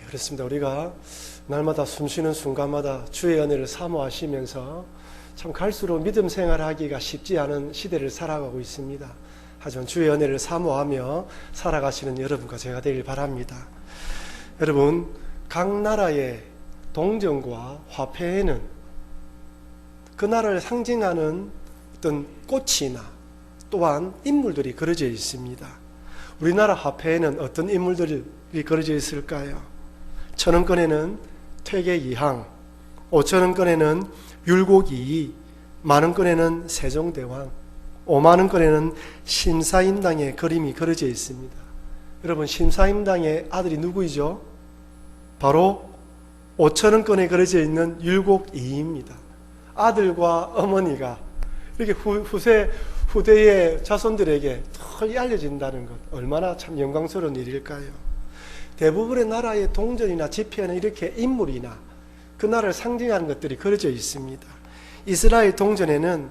그렇습니다. 우리가 날마다 숨쉬는 순간마다 주의 은혜를 사모하시면서 참 갈수록 믿음 생활하기가 쉽지 않은 시대를 살아가고 있습니다. 하지만 주의 은혜를 사모하며 살아가시는 여러분과 제가 되길 바랍니다. 여러분, 각 나라의 동전과 화폐에는 그 나라를 상징하는 어떤 꽃이나 또한 인물들이 그려져 있습니다. 우리나라 화폐에는 어떤 인물들이 그려져 있을까요? 1,000원권에는 퇴계이항, 5,000원권에는 율곡이, 만원권에는 세종대왕, 5만원권에는 심사임당의 그림이 그려져 있습니다. 여러분, 심사임당의 아들이 누구이죠? 바로 5,000원권에 그려져 있는 율곡이입니다. 아들과 어머니가 이렇게 후대의 자손들에게 널리 알려진다는 것, 얼마나 참 영광스러운 일일까요? 대부분의 나라의 동전이나 지폐에는 이렇게 인물이나 그 나라를 상징하는 것들이 그려져 있습니다. 이스라엘 동전에는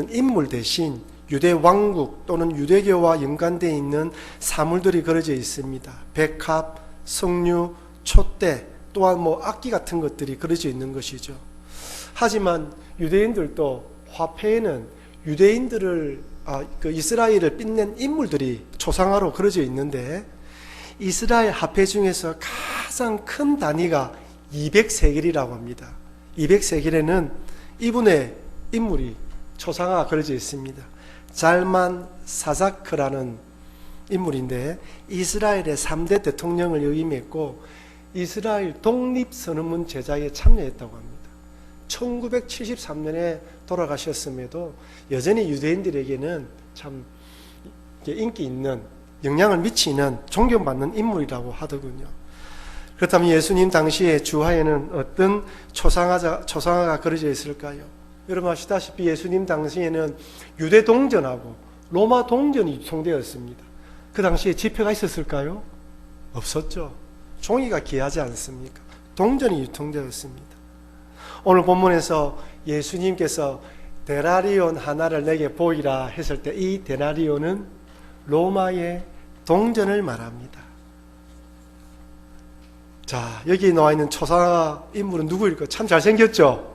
인물 대신 유대 왕국 또는 유대교와 연관되어 있는 사물들이 그려져 있습니다. 백합, 석류, 촛대, 또한 악기 같은 것들이 그려져 있는 것이죠. 하지만 유대인들도 화폐에는 이스라엘을 빛낸 인물들이 초상화로 그려져 있는데, 이스라엘 화폐 중에서 가장 큰 단위가 200세겔이라고 합니다. 200세겔에는 이분의 인물이 초상화가 그려져 있습니다. 잘만 사자크라는 인물인데 이스라엘의 3대 대통령을 역임했고 이스라엘 독립선언문 제작에 참여했다고 합니다. 1973년에 돌아가셨음에도 여전히 유대인들에게는 참 인기 있는, 영향을 미치는, 존경받는 인물이라고 하더군요. 그렇다면 예수님 당시의 주하에는 어떤 초상화가 그려져 있을까요? 여러분 아시다시피 예수님 당시에는 유대 동전하고 로마 동전이 유통되었습니다. 그 당시에 지폐가 있었을까요? 없었죠. 종이가 귀하지 않습니까? 동전이 유통되었습니다. 오늘 본문에서 예수님께서 데나리온 하나를 내게 보이라 했을 때 이 데나리온은 로마의 동전을 말합니다. 자, 여기 나와 있는 초상화 인물은 누구일까요? 참 잘생겼죠?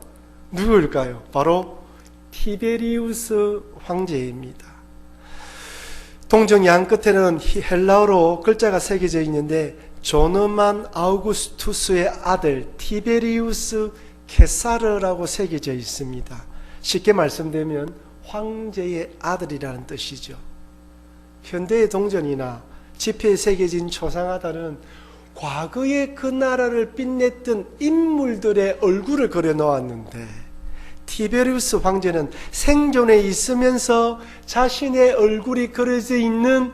누구일까요? 바로 티베리우스 황제입니다. 동정 양 끝에는 헬라어로 글자가 새겨져 있는데 조르만 아우구스투스의 아들 티베리우스 케사르라고 새겨져 있습니다. 쉽게 말씀드리면 황제의 아들이라는 뜻이죠. 현대의 동전이나 지폐에 새겨진 초상화들은 과거의 그 나라를 빛냈던 인물들의 얼굴을 그려 놓았는데 티베리우스 황제는 생존에 있으면서 자신의 얼굴이 그려져 있는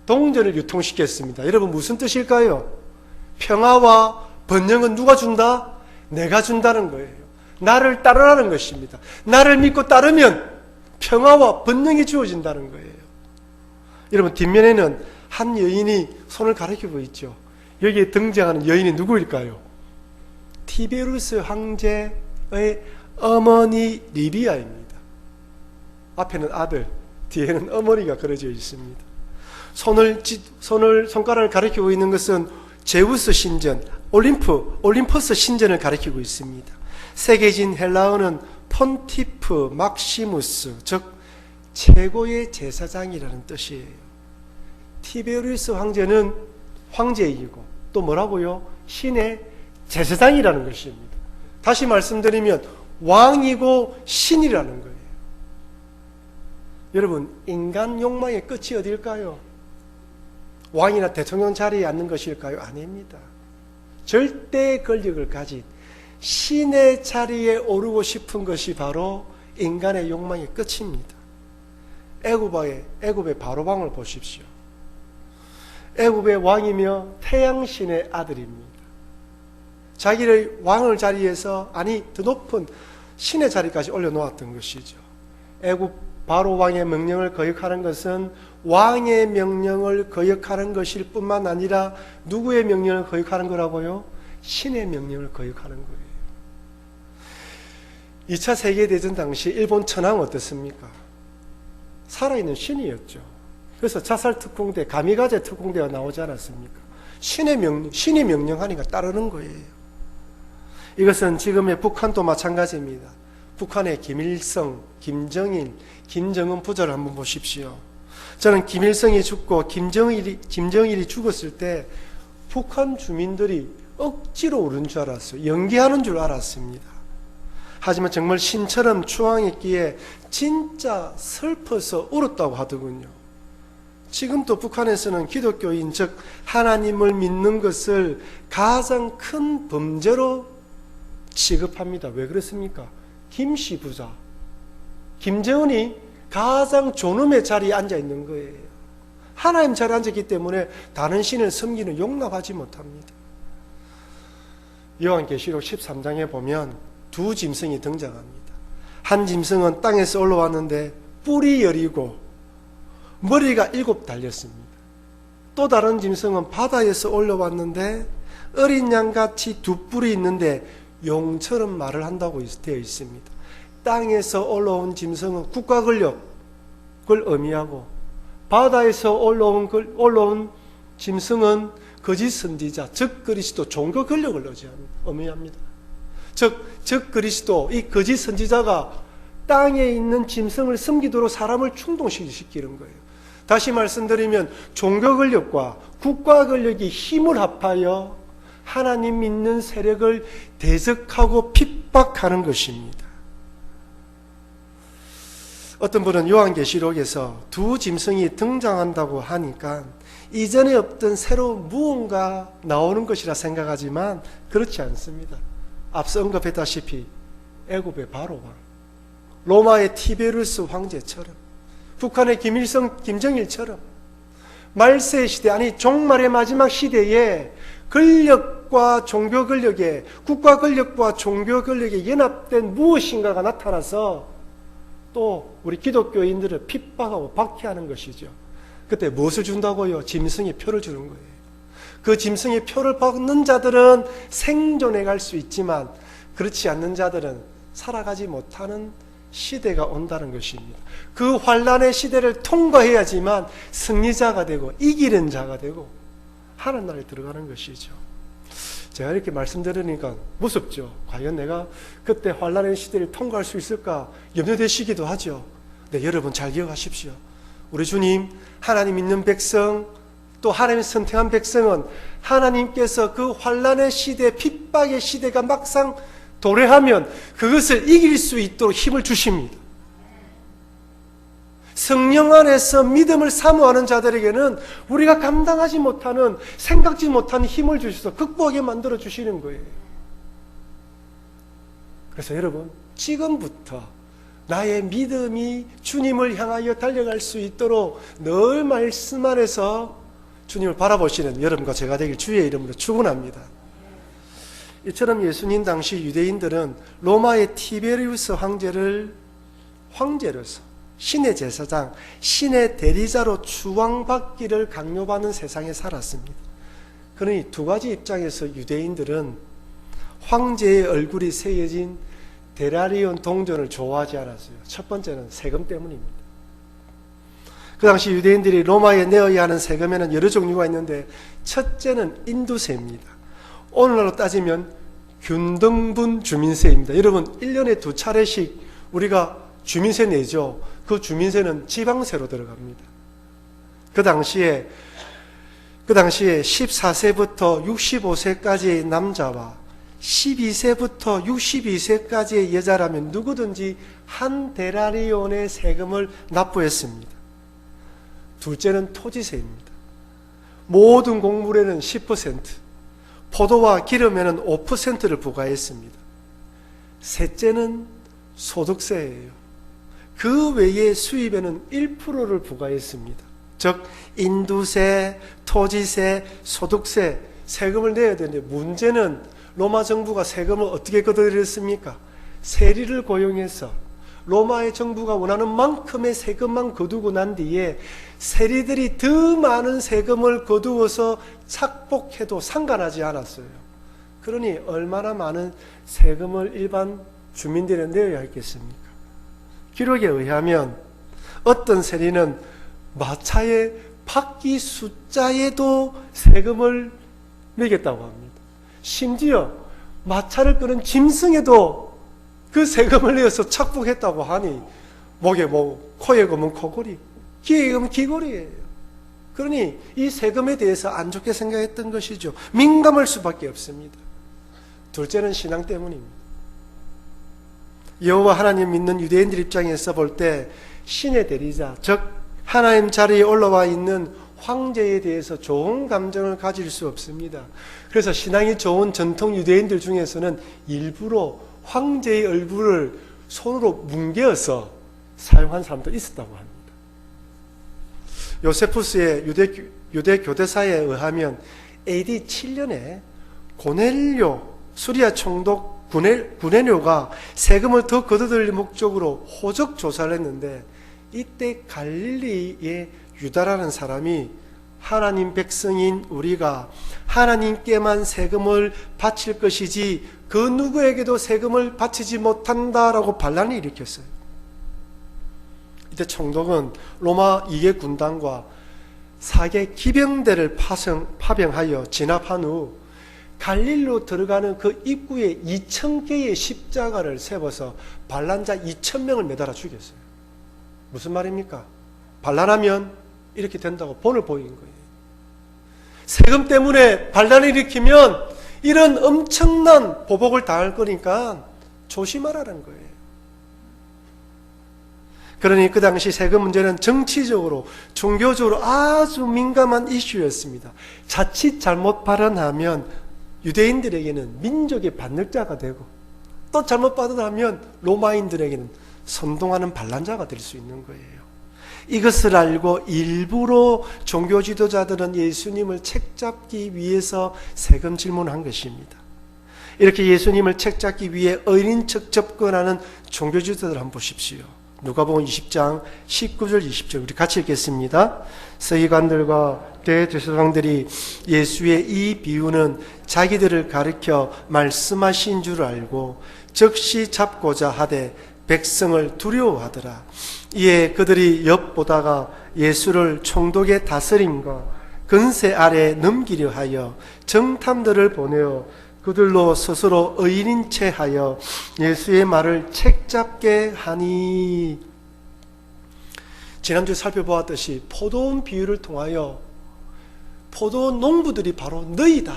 동전을 유통시켰습니다. 여러분 무슨 뜻일까요? 평화와 번영은 누가 준다? 내가 준다는 거예요. 나를 따르라는 것입니다. 나를 믿고 따르면 평화와 번영이 주어진다는 거예요. 여러분 뒷면에는 한 여인이 손을 가리키고 있죠. 여기에 등장하는 여인이 누구일까요? 티베리우스 황제의 어머니 리비아입니다. 앞에는 아들, 뒤에는 어머니가 그려져 있습니다. 손가락을 가리키고 있는 것은 제우스 신전, 올림퍼스 신전을 가리키고 있습니다. 새겨진 헬라어는 폰티프 막시무스, 즉 최고의 제사장이라는 뜻이에요. 티베리우스 황제는 황제이고 또 뭐라고요? 신의 제사장이라는 것입니다. 다시 말씀드리면 왕이고 신이라는 거예요. 여러분 인간 욕망의 끝이 어딜까요? 왕이나 대통령 자리에 앉는 것일까요? 아닙니다. 절대 권력을 가진 신의 자리에 오르고 싶은 것이 바로 인간의 욕망의 끝입니다. 애굽의 바로왕을 보십시오. 애굽의 왕이며 태양신의 아들입니다. 자기를 왕을 자리에서 더 높은 신의 자리까지 올려놓았던 것이죠. 애굽 바로왕의 명령을 거역하는 것은 왕의 명령을 거역하는 것일 뿐만 아니라 누구의 명령을 거역하는 거라고요? 신의 명령을 거역하는 거예요. 2차 세계대전 당시 일본 천황 어떻습니까? 살아있는 신이었죠. 그래서 자살특공대, 가미가제 특공대가 나오지 않았습니까? 신이 명령하니까 따르는 거예요. 이것은 지금의 북한도 마찬가지입니다. 북한의 김일성, 김정일, 김정은 부자를 한번 보십시오. 저는 김일성이 죽고 김정일이 죽었을 때 북한 주민들이 억지로 울은 줄 알았어요. 연기하는 줄 알았습니다. 하지만 정말 신처럼 추앙했기에 진짜 슬퍼서 울었다고 하더군요. 지금도 북한에서는 기독교인, 즉 하나님을 믿는 것을 가장 큰 범죄로 취급합니다. 왜 그렇습니까? 김씨 부자, 김정은이 가장 존엄의 자리에 앉아 있는 거예요. 하나님 자리에 앉았기 때문에 다른 신을 섬기는 용납하지 못합니다. 요한계시록 13장에 보면 두 짐승이 등장합니다. 한 짐승은 땅에서 올라왔는데 뿔이 여리고 머리가 7 달렸습니다. 또 다른 짐승은 바다에서 올라왔는데 어린 양같이 2 뿔이 있는데 용처럼 말을 한다고 되어 있습니다. 땅에서 올라온 짐승은 국가 권력을 의미하고, 바다에서 올라온 짐승은 거짓 선지자, 즉 그리스도, 종교 권력을 의미합니다. 즉 그리스도, 이 거짓 선지자가 땅에 있는 짐승을 섬기도록 사람을 충동시키는 거예요. 다시 말씀드리면 종교 권력과 국가 권력이 힘을 합하여 하나님 믿는 세력을 대적하고 핍박하는 것입니다. 어떤 분은 요한계시록에서 두 짐승이 등장한다고 하니까 이전에 없던 새로운 무언가 나오는 것이라 생각하지만 그렇지 않습니다. 앞서 언급했다시피 애굽의 바로 왕, 로마의 티베루스 황제처럼, 북한의 김일성, 김정일처럼 말세 시대, 아니 종말의 마지막 시대에 권력과 종교 권력에, 국가 권력과 종교 권력에 연합된 무엇인가가 나타나서 또 우리 기독교인들을 핍박하고 박해하는 것이죠. 그때 무엇을 준다고요? 짐승의 표를 주는 거예요. 그 짐승의 표를 받는 자들은 생존해 갈 수 있지만 그렇지 않는 자들은 살아가지 못하는 시대가 온다는 것입니다. 그 환란의 시대를 통과해야지만 승리자가 되고 이기는 자가 되고 하나님 나라에 들어가는 것이죠. 제가 이렇게 말씀드리니까 무섭죠. 과연 내가 그때 환란의 시대를 통과할 수 있을까 염려되시기도 하죠. 네, 여러분 잘 기억하십시오. 우리 주님, 하나님 믿는 백성, 또 하나님 선택한 백성은 하나님께서 그 환란의 시대, 핍박의 시대가 막상 도래하면 그것을 이길 수 있도록 힘을 주십니다. 성령 안에서 믿음을 사모하는 자들에게는 우리가 감당하지 못하는, 생각지 못하는 힘을 주셔서 극복하게 만들어 주시는 거예요. 그래서 여러분, 지금부터 나의 믿음이 주님을 향하여 달려갈 수 있도록 늘 말씀 안에서 주님을 바라보시는 여러분과 제가 되길 주의 이름으로 축원합니다. 이처럼 예수님 당시 유대인들은 로마의 티베리우스 황제를 황제로서 신의 제사장, 신의 대리자로 추앙받기를 강요받는 세상에 살았습니다. 그러니 두 가지 입장에서 유대인들은 황제의 얼굴이 새겨진 데라리온 동전을 좋아하지 않았어요. 첫 번째는 세금 때문입니다. 그 당시 유대인들이 로마에 내어야 하는 세금에는 여러 종류가 있는데 첫째는 인두세입니다. 오늘날로 따지면 균등분 주민세입니다. 여러분 1년에 2차례씩 우리가 주민세 내죠. 그 주민세는 지방세로 들어갑니다. 그 당시에 14세부터 65세까지의 남자와 12세부터 62세까지의 여자라면 누구든지 한 데나리온의 세금을 납부했습니다. 둘째는 토지세입니다. 모든 곡물에는 10%, 포도와 기름에는 5%를 부과했습니다. 셋째는 소득세예요. 그 외에 수입에는 1%를 부과했습니다. 즉 인두세, 토지세, 소득세, 세금을 내야 되는데 문제는 로마 정부가 세금을 어떻게 거둬들였습니까? 세리를 고용해서 로마의 정부가 원하는 만큼의 세금만 거두고 난 뒤에 세리들이 더 많은 세금을 거두어서 착복해도 상관하지 않았어요. 그러니 얼마나 많은 세금을 일반 주민들이 내어야 했겠습니까? 기록에 의하면 어떤 세리는 마차의 바퀴 숫자에도 세금을 매겼다고 합니다. 심지어 마차를 끄는 짐승에도 그 세금을 내어서 착복했다고 하니 목에 목, 코에 검은 코골이, 귀에 검은 귀걸이에요. 그러니 이 세금에 대해서 안 좋게 생각했던 것이죠. 민감할 수밖에 없습니다. 둘째는 신앙 때문입니다. 여호와 하나님 믿는 유대인들 입장에서 볼 때 신의 대리자, 즉 하나님 자리에 올라와 있는 황제에 대해서 좋은 감정을 가질 수 없습니다. 그래서 신앙이 좋은 전통 유대인들 중에서는 일부러 황제의 얼굴을 손으로 뭉개어서 사용한 사람도 있었다고 합니다. 요세푸스의 유대 교대사에 의하면 AD 7년에 고넬료, 수리아 총독 구네뇨가 세금을 더 거둬들일 목적으로 호적 조사를 했는데, 이때 갈릴리의 유다라는 사람이 하나님 백성인 우리가 하나님께만 세금을 바칠 것이지 그 누구에게도 세금을 바치지 못한다라고 반란을 일으켰어요. 이때 총독은 로마 2개 군단과 4개 기병대를 파병하여 진압한 후 갈릴리로 들어가는 그 입구에 2,000개의 십자가를 세워서 반란자 2,000명을 매달아 죽였어요. 무슨 말입니까? 반란하면 이렇게 된다고 본을 보인 거예요. 세금 때문에 반란을 일으키면 이런 엄청난 보복을 당할 거니까 조심하라는 거예요. 그러니 그 당시 세금 문제는 정치적으로, 종교적으로 아주 민감한 이슈였습니다. 자칫 잘못 발언하면 유대인들에게는 민족의 반역자가 되고, 또 잘못 발언하면 로마인들에게는 선동하는 반란자가 될 수 있는 거예요. 이것을 알고 일부러 종교 지도자들은 예수님을 책잡기 위해서 세금 질문한 것입니다. 이렇게 예수님을 책잡기 위해 어린인 척 접근하는 종교 지도자들 한번 보십시오. 누가복음 20장 19절 20절 우리 같이 읽겠습니다. 서기관들과 대제사장들이 예수의 이 비유는 자기들을 가리켜 말씀하신 줄 알고 즉시 잡고자 하되 백성을 두려워하더라. 이에 그들이 엿보다가 예수를 총독의 다스림과 근세 아래 넘기려 하여 정탐들을 보내어 그들로 스스로 의인인 채 하여 예수의 말을 책잡게 하니. 지난주에 살펴보았듯이 포도원 비유를 통하여 포도원 농부들이 바로 너희다,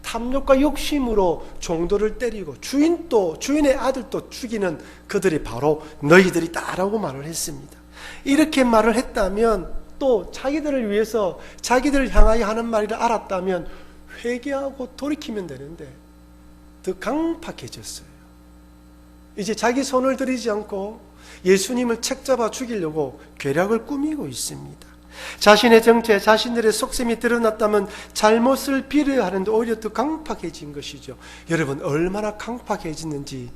탐욕과 욕심으로 종도를 때리고 주인의 아들도 죽이는 그들이 바로 너희들이다라고 말을 했습니다. 이렇게 말을 했다면, 또 자기들을 위해서 자기들을 향하여 하는 말이라 알았다면 회개하고 돌이키면 되는데 더 강팍해졌어요. 이제 자기 손을 들이지 않고 예수님을 책잡아 죽이려고 괴략을 꾸미고 있습니다. 자신의 정체, 자신들의 속셈이 드러났다면 잘못을 비려야 하는데 오히려 더 강팍해진 것이죠. 여러분, 얼마나 강팍해졌는지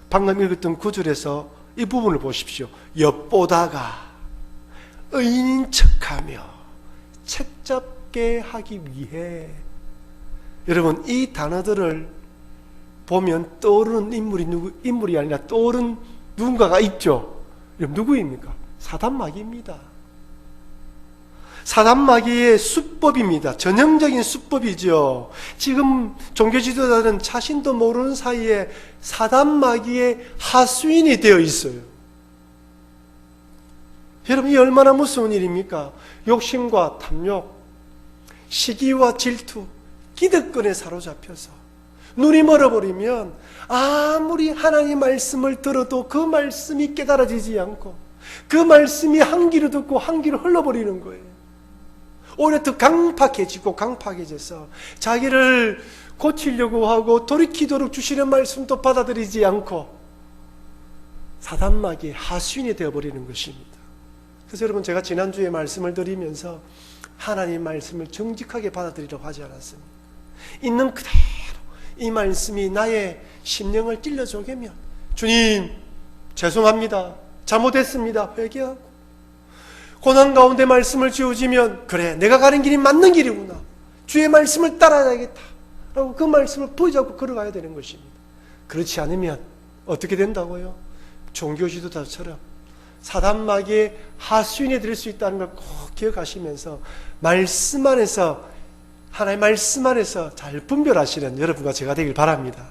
방금 읽었던 구절에서 이 부분을 보십시오. 엿보다가 의인인 척하며 책잡게 하기 위해. 여러분, 이 단어들을 보면 떠오르는 인물이 아니라 떠오르는 누군가가 있죠. 여러분, 누구입니까? 사단마귀입니다. 사단마귀의 수법입니다. 전형적인 수법이죠. 지금 종교 지도자들은 자신도 모르는 사이에 사단마귀의 하수인이 되어 있어요. 여러분, 이 얼마나 무서운 일입니까? 욕심과 탐욕, 시기와 질투, 기득권에 사로잡혀서 눈이 멀어버리면 아무리 하나님 말씀을 들어도 그 말씀이 깨달아지지 않고 그 말씀이 한 귀로 듣고 한 귀로 흘러버리는 거예요. 오히려 더 강팍해져서 자기를 고치려고 하고 돌이키도록 주시는 말씀도 받아들이지 않고 사단마귀의 하수인이 되어버리는 것입니다. 그래서 여러분, 제가 지난주에 말씀을 드리면서 하나님 말씀을 정직하게 받아들이려고 하지 않았습니다. 있는 그대로 이 말씀이 나의 심령을 찔러줘게면 주님 죄송합니다, 잘못했습니다, 회개하고, 고난 가운데 말씀을 지어지면 그래, 내가 가는 길이 맞는 길이구나, 주의 말씀을 따라야겠다 라고 그 말씀을 붙잡고 걸어가야 되는 것입니다. 그렇지 않으면 어떻게 된다고요? 종교 지도자처럼 사단마귀의 하수인이 될 수 있다는 걸 꼭 기억하시면서 말씀 안에서 하나님의 말씀 안에서 잘 분별하시는 여러분과 제가 되길 바랍니다.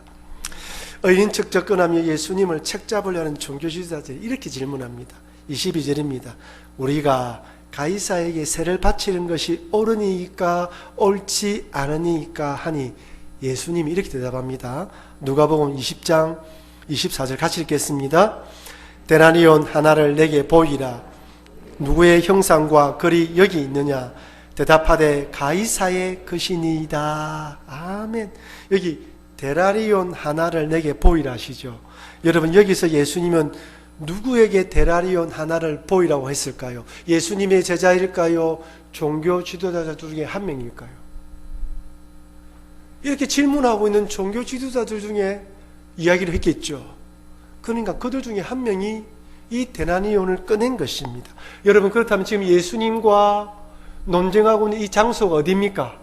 의인 척 접근하며 예수님을 책잡으려는 종교지도자들이 이렇게 질문합니다. 22절입니다. 우리가 가이사에게 세를 바치는 것이 옳으니까 옳지 않으니까 하니 예수님이 이렇게 대답합니다. 누가복음 20장 24절 같이 읽겠습니다. 데나리온 하나를 내게 보이라. 누구의 형상과 글이 여기 있느냐? 대답하되 가이사의 것이니이다. 아멘. 여기 데나리온 하나를 내게 보이라 하시죠. 여러분, 여기서 예수님은 누구에게 데나리온 하나를 보이라고 했을까요? 예수님의 제자일까요? 종교 지도자들 중에 한 명일까요? 이렇게 질문하고 있는 종교 지도자들 중에 이야기를 했겠죠. 그러니까 그들 중에 한 명이 이 데나리온을 꺼낸 것입니다. 여러분, 그렇다면 지금 예수님과 논쟁하고 있는 이 장소가 어디입니까?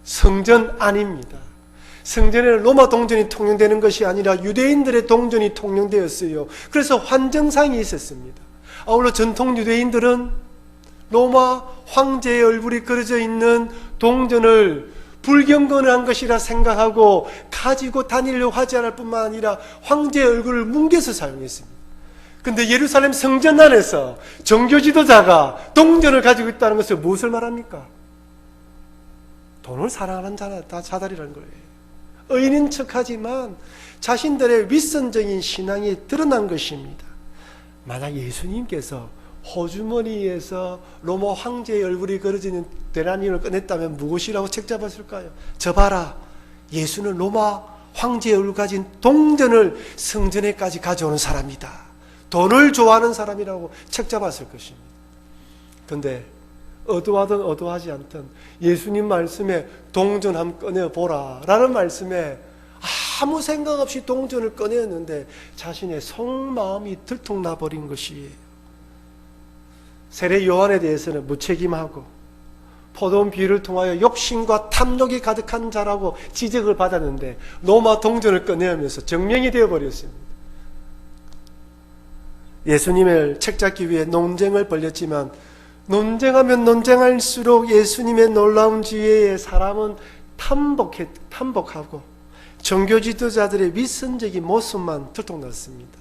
성전 안입니다. 성전에는 로마 동전이 통용되는 것이 아니라 유대인들의 동전이 통용되었어요. 그래서 환정상이 있었습니다. 아울러 전통 유대인들은 로마 황제의 얼굴이 그려져 있는 동전을 불경건한 것이라 생각하고 가지고 다니려고 하지 않을 뿐만 아니라 황제의 얼굴을 뭉개서 사용했습니다. 근데 예루살렘 성전 안에서 종교 지도자가 동전을 가지고 있다는 것은 무엇을 말합니까? 돈을 사랑하는 자들이라는 거예요. 의인인 척하지만 자신들의 윗선적인 신앙이 드러난 것입니다. 만약 예수님께서 호주머니에서 로마 황제의 얼굴이 그려지는 데나리온을 꺼냈다면 무엇이라고 책잡았을까요? 저 봐라, 예수는 로마 황제의 얼굴 가진 동전을 성전에까지 가져오는 사람이다. 돈을 좋아하는 사람이라고 책잡았을 것입니다. 그런데 어두하든 어두하지 않든 예수님 말씀에 동전 한번 꺼내보라 라는 말씀에 아무 생각 없이 동전을 꺼내었는데 자신의 속마음이 들통나버린 것이에요. 세례 요한에 대해서는 무책임하고 포도원 비유를 통하여 욕심과 탐욕이 가득한 자라고 지적을 받았는데 로마 동전을 꺼내면서 정명이 되어버렸습니다. 예수님을 책잡기 위해 논쟁을 벌였지만 논쟁하면 논쟁할수록 예수님의 놀라운 지혜에 사람은 탐복하고 종교 지도자들의 위선적인 모습만 들통났습니다.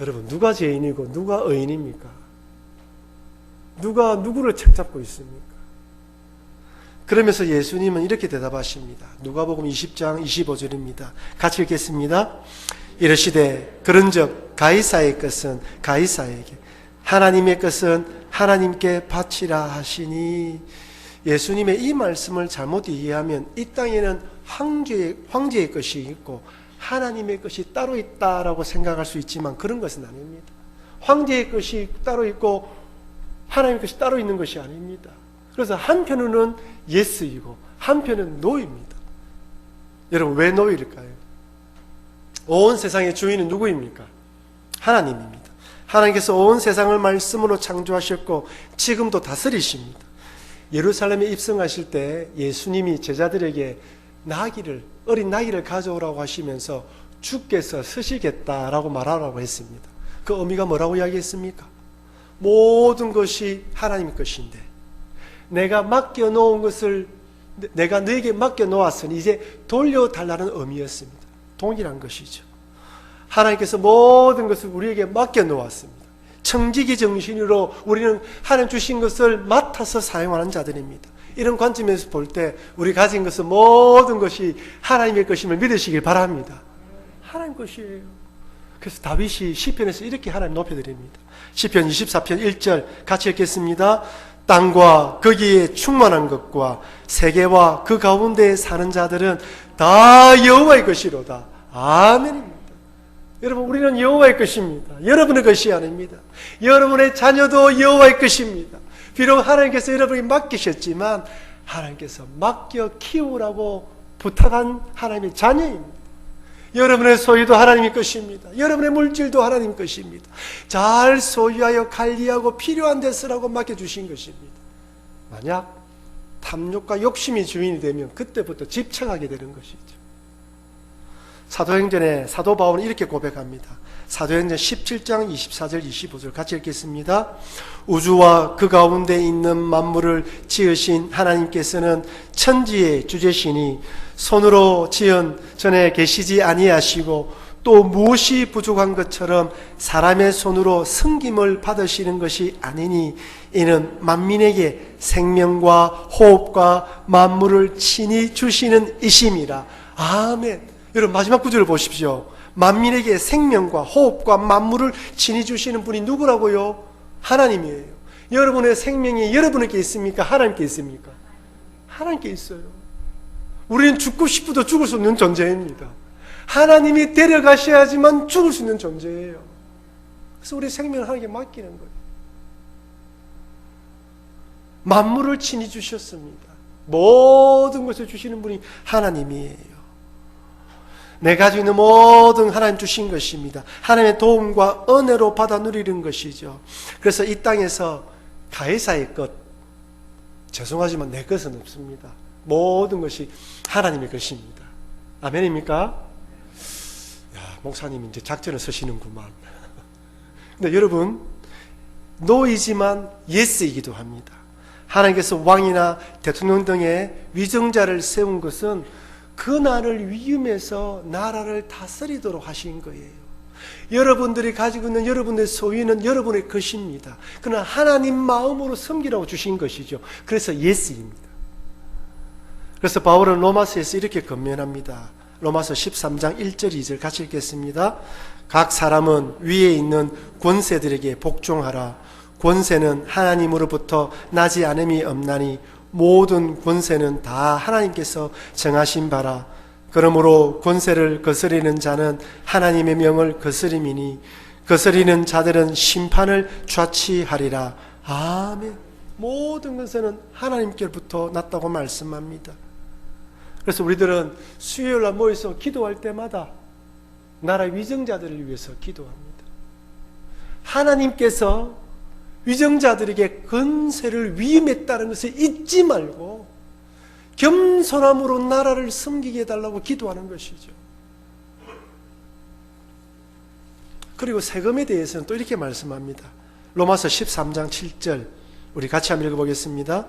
여러분, 누가 죄인이고 누가 의인입니까? 누가 누구를 책잡고 있습니까? 그러면서 예수님은 이렇게 대답하십니다. 누가복음 20장 25절입니다. 같이 읽겠습니다. 이르시되 그런즉 가이사의 것은 가이사에게, 하나님의 것은 하나님께 바치라 하시니, 예수님의 이 말씀을 잘못 이해하면 이 땅에는 황제의 것이 있고 하나님의 것이 따로 있다라고 생각할 수 있지만 그런 것은 아닙니다. 황제의 것이 따로 있고 하나님의 것이 따로 있는 것이 아닙니다. 그래서 한편은 예스이고 한편은 노입니다. 여러분, 왜 노일까요? 온 세상의 주인은 누구입니까? 하나님입니다. 하나님께서 온 세상을 말씀으로 창조하셨고 지금도 다스리십니다. 예루살렘에 입성하실 때 예수님이 제자들에게 어린 나귀를 가져오라고 하시면서 주께서 서시겠다라고 말하라고 했습니다. 그 의미가 뭐라고 이야기했습니까? 모든 것이 하나님의 것인데 내가 맡겨놓은 것을 내가 너에게 맡겨놓았으니 이제 돌려달라는 의미였습니다. 동일한 것이죠. 하나님께서 모든 것을 우리에게 맡겨놓았습니다. 청지기 정신으로 우리는 하나님 주신 것을 맡아서 사용하는 자들입니다. 이런 관점에서 볼 때 우리 가진 것은 모든 것이 하나님의 것임을 믿으시길 바랍니다. 하나님 것이에요. 그래서 다윗이 시편에서 이렇게 하나님 높여드립니다. 시편 24편 1절 같이 읽겠습니다. 땅과 거기에 충만한 것과 세계와 그 가운데에 사는 자들은 다 여호와의 것이로다. 아멘입니다. 여러분, 우리는 여호와의 것입니다. 여러분의 것이 아닙니다. 여러분의 자녀도 여호와의 것입니다. 비록 하나님께서 여러분에게 맡기셨지만 하나님께서 맡겨 키우라고 부탁한 하나님의 자녀입니다. 여러분의 소유도 하나님의 것입니다. 여러분의 물질도 하나님 것입니다. 잘 소유하여 관리하고 필요한 데 쓰라고 맡겨주신 것입니다. 만약 탐욕과 욕심이 주인이 되면 그때부터 집착하게 되는 것이죠. 사도행전에 사도 바울은 이렇게 고백합니다. 사도행전 17장 24절 25절 같이 읽겠습니다. 우주와 그 가운데 있는 만물을 지으신 하나님께서는 천지의 주제시니 손으로 지은 전에 계시지 아니하시고 또 무엇이 부족한 것처럼 사람의 손으로 섬김을 받으시는 것이 아니니 이는 만민에게 생명과 호흡과 만물을 친히 주시는 이심이라. 아멘. 여러분 마지막 구절을 보십시오. 만민에게 생명과 호흡과 만물을 친히 주시는 분이 누구라고요? 하나님이에요. 여러분의 생명이 여러분에게 있습니까? 하나님께 있습니까? 하나님께 있어요. 우리는 죽고 싶어도 죽을 수 없는 존재입니다. 하나님이 데려가셔야지만 죽을 수 있는 존재예요. 그래서 우리 생명을 하나님께 맡기는 거예요. 만물을 친히 주셨습니다. 모든 것을 주시는 분이 하나님이에요. 내 가지고 있는 모든 하나님 주신 것입니다. 하나님의 도움과 은혜로 받아 누리는 것이죠. 그래서 이 땅에서 가해사의 것, 죄송하지만 내 것은 없습니다. 모든 것이 하나님의 것입니다. 아멘입니까? 야, 목사님 이제 작전을 쓰시는구만. 근데 여러분, 노이지만 예스이기도 합니다. 하나님께서 왕이나 대통령 등의 위정자를 세운 것은 그 나라를 위임해서 나라를 다스리도록 하신 거예요. 여러분들이 가지고 있는 여러분의 소유는 여러분의 것입니다. 그러나 하나님 마음으로 섬기라고 주신 것이죠. 그래서 예스입니다. 그래서 바울은 로마서에서 이렇게 권면합니다. 로마서 13장 1절 2절 같이 읽겠습니다. 각 사람은 위에 있는 권세들에게 복종하라. 권세는 하나님으로부터 나지 않음이 없나니 모든 권세는 다 하나님께서 정하신 바라. 그러므로 권세를 거스리는 자는 하나님의 명을 거스림이니 거스리는 자들은 심판을 좌치하리라. 아멘. 모든 권세는 하나님께로부터 났다고 말씀합니다. 그래서 우리들은 수요일날 모여서 기도할 때마다 나라 위정자들을 위해서 기도합니다. 하나님께서 위정자들에게 권세를 위임했다는 것을 잊지 말고 겸손함으로 나라를 섬기게 해달라고 기도하는 것이죠. 그리고 세금에 대해서는 또 이렇게 말씀합니다. 로마서 13장 7절 우리 같이 한번 읽어보겠습니다.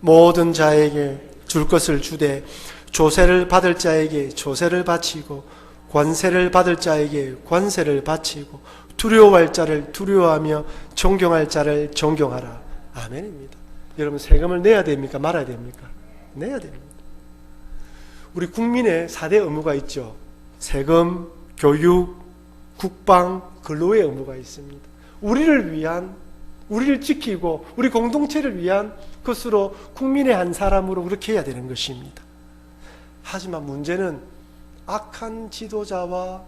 모든 자에게 줄 것을 주되 조세를 받을 자에게 조세를 바치고 관세를 받을 자에게 관세를 바치고 두려워할 자를 두려워하며 존경할 자를 존경하라. 아멘입니다. 여러분 세금을 내야 됩니까? 말아야 됩니까? 내야 됩니다. 우리 국민의 4대 의무가 있죠. 세금, 교육, 국방, 근로의 의무가 있습니다. 우리를 위한, 우리를 지키고 우리 공동체를 위한 것으로 국민의 한 사람으로 그렇게 해야 되는 것입니다. 하지만 문제는 악한 지도자와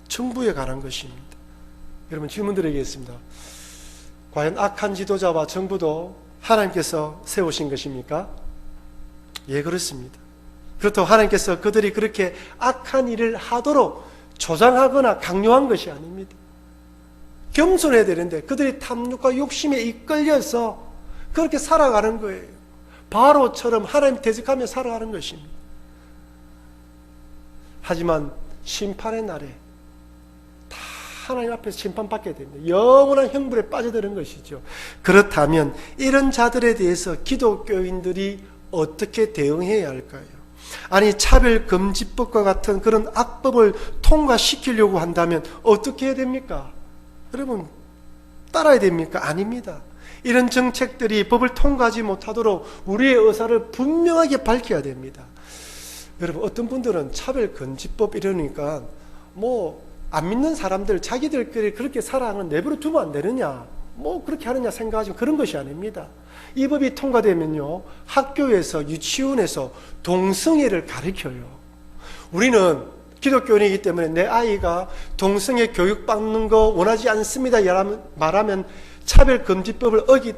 정부에 관한 것입니다. 여러분 질문 드리겠습니다. 과연 악한 지도자와 정부도 하나님께서 세우신 것입니까? 예, 그렇습니다. 그렇다고 하나님께서 그들이 그렇게 악한 일을 하도록 조장하거나 강요한 것이 아닙니다. 겸손해야 되는데 그들이 탐욕과 욕심에 이끌려서 그렇게 살아가는 거예요. 바로처럼 하나님 대적하며 살아가는 것입니다. 하지만 심판의 날에 다 하나님 앞에서 심판받게 됩니다. 영원한 형벌에 빠져드는 것이죠. 그렇다면 이런 자들에 대해서 기독교인들이 어떻게 대응해야 할까요? 아니 차별금지법과 같은 그런 악법을 통과시키려고 한다면 어떻게 해야 됩니까? 여러분 따라야 됩니까? 아닙니다. 이런 정책들이 법을 통과하지 못하도록 우리의 의사를 분명하게 밝혀야 됩니다. 여러분 어떤 분들은 차별금지법 이러니까 안 믿는 사람들 자기들끼리 그렇게 살아가는 내버려 두면 안 되느냐 그렇게 하느냐 생각하지만 그런 것이 아닙니다. 이 법이 통과되면요 학교에서 유치원에서 동성애를 가르쳐요. 우리는 기독교인이기 때문에 내 아이가 동성애 교육받는 거 원하지 않습니다 말하면 차별금지법을 어겼기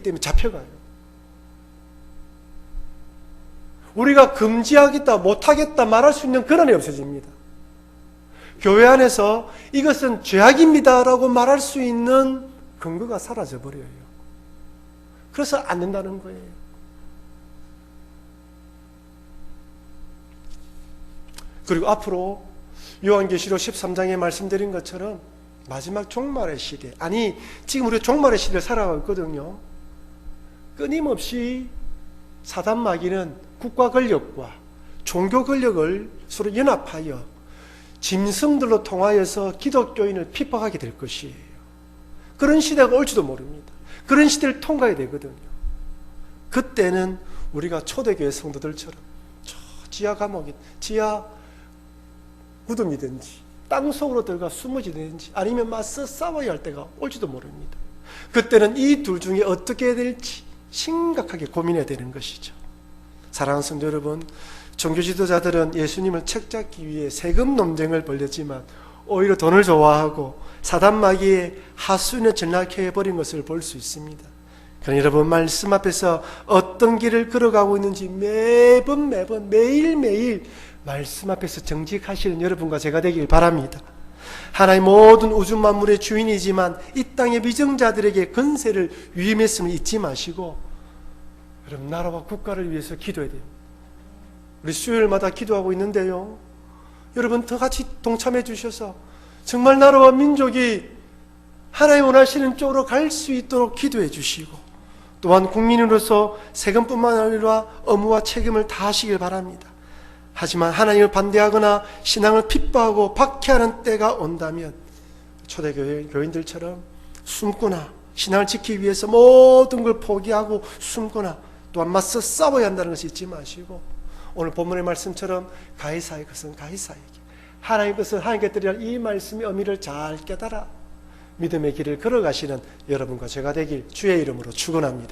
때문에 잡혀가요. 우리가 금지하겠다 못하겠다 말할 수 있는 권한이 없어집니다. 교회 안에서 이것은 죄악입니다 라고 말할 수 있는 근거가 사라져버려요. 그래서 안 된다는 거예요. 그리고 앞으로 요한계시록 13장에 말씀드린 것처럼 마지막 종말의 시대, 아니 지금 우리가 종말의 시대를 살아가고 있거든요. 끊임없이 사단 마귀는 국가 권력과 종교 권력을 서로 연합하여 짐승들로 통하여서 기독교인을 핍박하게 될 것이에요. 그런 시대가 올지도 모릅니다. 그런 시대를 통과해야 되거든요. 그때는 우리가 초대교회 성도들처럼 저 지하 감옥이, 지하 무덤이든지 땅속으로 들어가 숨어지든지 아니면 맞서 싸워야 할 때가 올지도 모릅니다. 그때는 이 둘 중에 어떻게 해야 될지 심각하게 고민해야 되는 것이죠. 사랑하는 성도 여러분, 종교 지도자들은 예수님을 책잡기 위해 세금 논쟁을 벌였지만 오히려 돈을 좋아하고 사단 마귀의 하수인에 전락해버린 것을 볼 수 있습니다. 그러나 여러분, 말씀 앞에서 어떤 길을 걸어가고 있는지 매번 매일매일 말씀 앞에서 정직하시는 여러분과 제가 되길 바랍니다. 하나님 모든 우주 만물의 주인이지만 이 땅의 미정자들에게 권세를 위임했음을 잊지 마시고 여러분, 나라와 국가를 위해서 기도해야 됩니다. 우리 수요일마다 기도하고 있는데요, 여러분 더 같이 동참해 주셔서 정말 나라와 민족이 하나님 원하시는 쪽으로 갈 수 있도록 기도해 주시고, 또한 국민으로서 세금뿐만 아니라 의무와 책임을 다하시길 바랍니다. 하지만 하나님을 반대하거나 신앙을 핍박하고 박해하는 때가 온다면 초대교회 교인들처럼 숨거나 신앙을 지키기 위해서 모든 걸 포기하고 숨거나 또한 맞서 싸워야 한다는 것을 잊지 마시고, 오늘 본문의 말씀처럼 가이사의 것은 가이사에게, 하나님의 것은 하나님께 드리라, 이 말씀의 의미를 잘 깨달아 믿음의 길을 걸어가시는 여러분과 제가 되길 주의 이름으로 축원합니다.